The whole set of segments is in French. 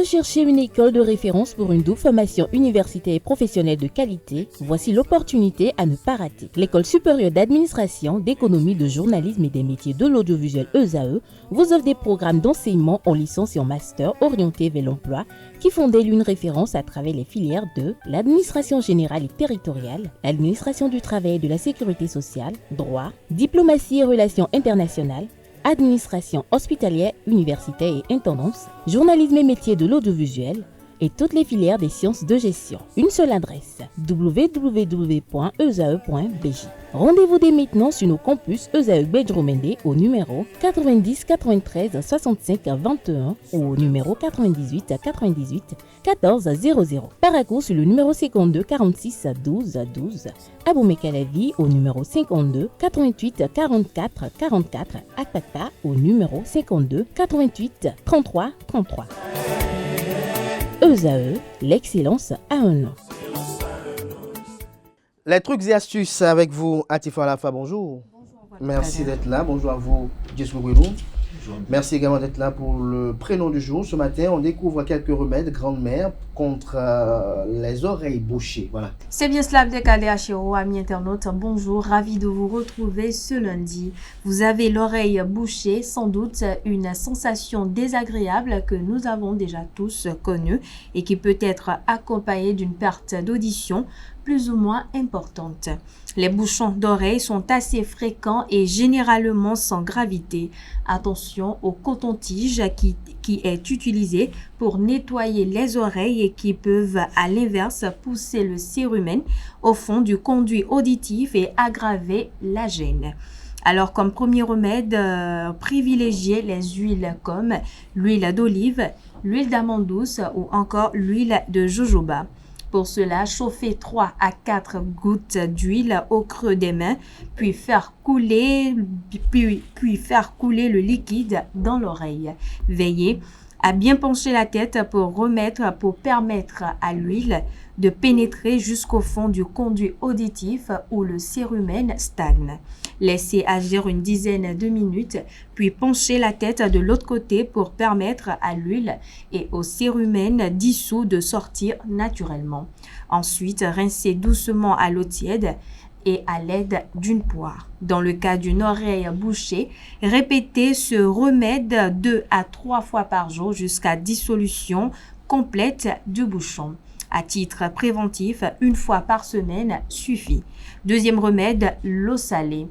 recherchez une école de référence pour une double formation universitaire et professionnelle de qualité? Voici l'opportunité à ne pas rater. L'École supérieure d'administration, d'économie, de journalisme et des métiers de l'audiovisuel ESAE vous offre des programmes d'enseignement en licence et en master orientés vers l'emploi qui font d'elle une référence à travers les filières de l'administration générale et territoriale, l'administration du travail et de la sécurité sociale, droit, diplomatie et relations internationales, administration hospitalière, universitaire et intendance, journalisme et métiers de l'audiovisuel et toutes les filières des sciences de gestion. Une seule adresse, www.esae.bj. Rendez-vous dès maintenant sur nos campus ESAE Bedjromende au numéro 90 93 65 21 ou au numéro 98 98 14 00. Paracourt sur le numéro 52 46 12 12. Aboumé-Calavi au numéro 52 88 44 44. Akpaka au numéro 52 88 33 33. ESAE, l'excellence à un nom. Les trucs et astuces avec vous, Atifa Alafa, bonjour. Bonjour. Merci d'être là. Bonjour à vous, Jessou Gwelou. Merci également d'être là pour le prénom du jour. Ce matin, on découvre quelques remèdes grand-mère contre les oreilles bouchées. Voilà. C'est bien cela, Abdelkader Achiro, amis internautes. Bonjour, ravi de vous retrouver ce lundi. Vous avez l'oreille bouchée, sans doute une sensation désagréable que nous avons déjà tous connue et qui peut être accompagnée d'une perte d'audition plus ou moins importante. Les bouchons d'oreilles sont assez fréquents et généralement sans gravité. Attention au coton-tige qui est utilisé pour nettoyer les oreilles et qui peuvent à l'inverse pousser le cérumen au fond du conduit auditif et aggraver la gêne. Alors comme premier remède, privilégiez les huiles comme l'huile d'olive, l'huile d'amande douce ou encore l'huile de jojoba. Pour cela, chauffez 3 à 4 gouttes d'huile au creux des mains, puis faire couler le liquide dans l'oreille. Veillez à bien pencher la tête pour permettre à l'huile de pénétrer jusqu'au fond du conduit auditif où le cérumen stagne. Laissez agir une dizaine de minutes, puis penchez la tête de l'autre côté pour permettre à l'huile et au cérumen dissous de sortir naturellement. Ensuite, rincez doucement à l'eau tiède et à l'aide d'une poire. Dans le cas d'une oreille bouchée, répétez ce remède 2 à 3 fois par jour jusqu'à dissolution complète du bouchon. À titre préventif, 1 fois par semaine suffit. Deuxième remède, l'eau salée.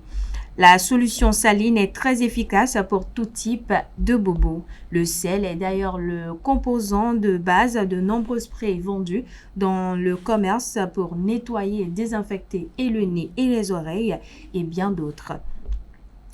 La solution saline est très efficace pour tout type de bobo. Le sel est d'ailleurs le composant de base de nombreux sprays vendus dans le commerce pour nettoyer et désinfecter et le nez et les oreilles et bien d'autres.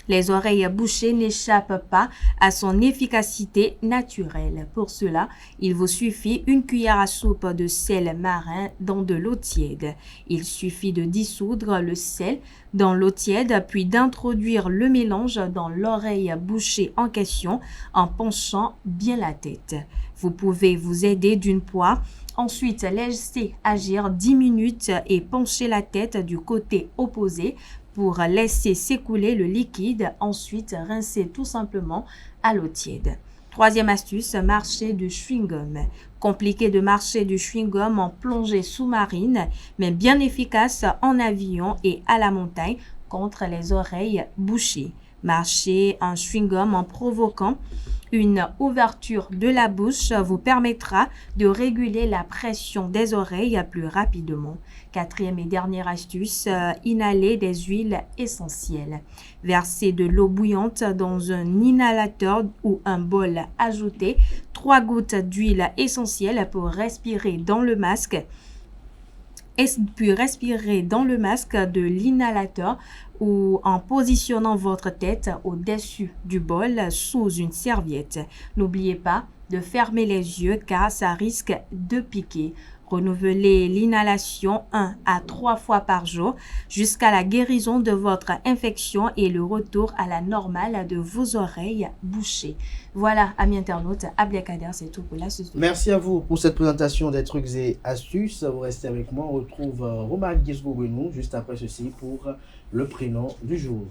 Les oreilles bouchées n'échappent pas à son efficacité naturelle. Pour cela, il vous suffit 1 cuillère à soupe de sel marin dans de l'eau tiède. Il suffit de dissoudre le sel dans l'eau tiède puis d'introduire le mélange dans l'oreille bouchée en question en penchant bien la tête. Vous pouvez vous aider d'une poire. Ensuite, laissez agir 10 minutes et penchez la tête du côté opposé pour laisser s'écouler le liquide. Ensuite, rincez tout simplement à l'eau tiède. Troisième astuce, marcher du chewing-gum. Compliqué de marcher du chewing-gum en plongée sous-marine, mais bien efficace en avion et à la montagne contre les oreilles bouchées. Marcher un chewing-gum en provoquant une ouverture de la bouche vous permettra de réguler la pression des oreilles plus rapidement. Quatrième et dernière astuce, inhaler des huiles essentielles. Versez de l'eau bouillante dans un inhalateur ou un bol. Ajoutez 3 gouttes d'huile essentielle pour respirer dans le masque. Puis respirer dans le masque de l'inhalateur ou en positionnant votre tête au-dessus du bol sous une serviette. N'oubliez pas de fermer les yeux car ça risque de piquer. Renouvelez l'inhalation 1 à 3 fois par jour jusqu'à la guérison de votre infection et le retour à la normale de vos oreilles bouchées. Voilà, amis internautes, Abdelkader, c'est tout pour la suite. Merci à vous pour cette présentation des trucs et astuces. Vous restez avec moi. On retrouve Romain Guizgoubenou juste après ceci pour le prénom du jour.